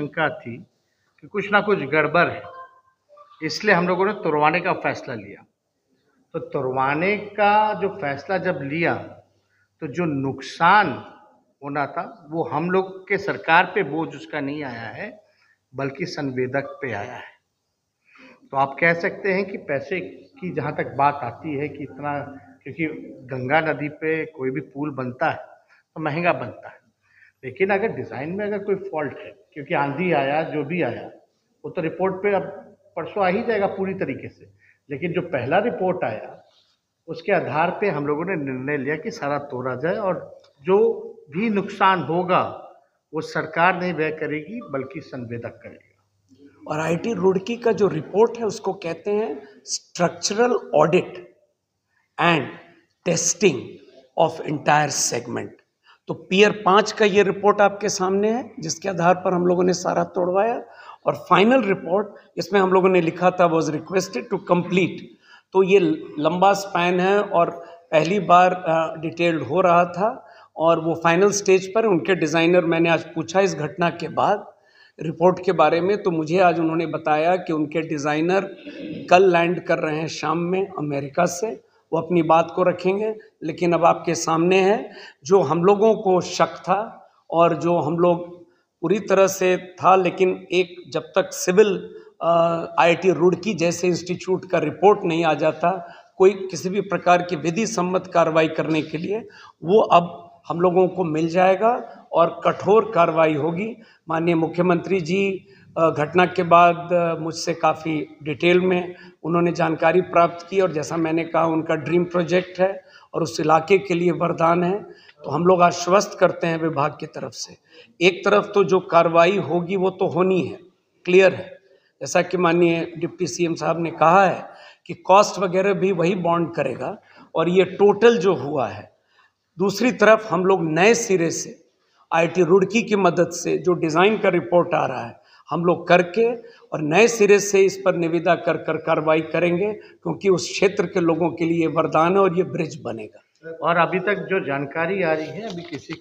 शंका थी कि कुछ ना कुछ गड़बड़ है, इसलिए हम लोगों ने तुड़वाने का फैसला लिया। तो तुड़वाने का जो फैसला जब लिया, तो जो नुकसान होना था वो हम लोग के सरकार पे बोझ उसका नहीं आया है, बल्कि संवेदक पे आया है। तो आप कह सकते हैं कि पैसे की जहाँ तक बात आती है कि इतना, क्योंकि गंगा नदी पे कोई भी पुल बनता है तो महंगा बनता है, लेकिन अगर डिज़ाइन में अगर कोई फॉल्ट है, क्योंकि आंधी आया जो भी आया वो तो रिपोर्ट पे अब परसों आ ही जाएगा पूरी तरीके से, लेकिन जो पहला रिपोर्ट आया उसके आधार पे हम लोगों ने निर्णय लिया कि सारा तोड़ा जाए और जो भी नुकसान होगा वो सरकार नहीं व्यय करेगी बल्कि संवेदक करेगा। और आईआईटी रुड़की का जो रिपोर्ट है उसको कहते हैं structural audit and testing of entire segment. तो पियर 5 का ये रिपोर्ट आपके सामने है, जिसके आधार पर हम लोगों ने सारा तोड़वाया। और फाइनल रिपोर्ट इसमें हम लोगों ने लिखा था वॉज रिक्वेस्टेड टू कंप्लीट। तो ये लंबा स्पैन है और पहली बार डिटेल्ड हो रहा था और वो फाइनल स्टेज पर उनके डिज़ाइनर, मैंने आज पूछा इस घटना के बाद रिपोर्ट के बारे में, तो मुझे आज उन्होंने बताया कि उनके डिज़ाइनर कल लैंड कर रहे हैं शाम में अमेरिका से, वो अपनी बात को रखेंगे। लेकिन अब आपके सामने है जो हम लोगों को शक था और जो हम लोग पूरी तरह से था, लेकिन एक जब तक सिविल आईआईटी रुड़की जैसे इंस्टीट्यूट का रिपोर्ट नहीं आ जाता कोई किसी भी प्रकार की विधि सम्मत कार्रवाई करने के लिए, वो अब हम लोगों को मिल जाएगा और कठोर कार्रवाई होगी। माननीय मुख्यमंत्री जी घटना के बाद मुझसे काफ़ी डिटेल में उन्होंने जानकारी प्राप्त की और जैसा मैंने कहा उनका ड्रीम प्रोजेक्ट है और उस इलाके के लिए वरदान है। तो हम लोग आश्वस्त करते हैं विभाग की तरफ से, एक तरफ तो जो कार्रवाई होगी वो तो होनी है, क्लियर है, जैसा कि माननीय डिप्टी सीएम साहब ने कहा है कि कॉस्ट वगैरह भी वही बॉन्ड करेगा और ये टोटल जो हुआ है। दूसरी तरफ हम लोग नए सिरे से आईआईटी रुड़की की मदद से जो डिज़ाइन का रिपोर्ट आ रहा है हम लोग करके और नए सिरे से इस पर निविदा कर कार्रवाई करेंगे, क्योंकि उस क्षेत्र के लोगों के लिए वरदान है और ये ब्रिज बनेगा। और अभी तक जो जानकारी आ रही है, अभी किसी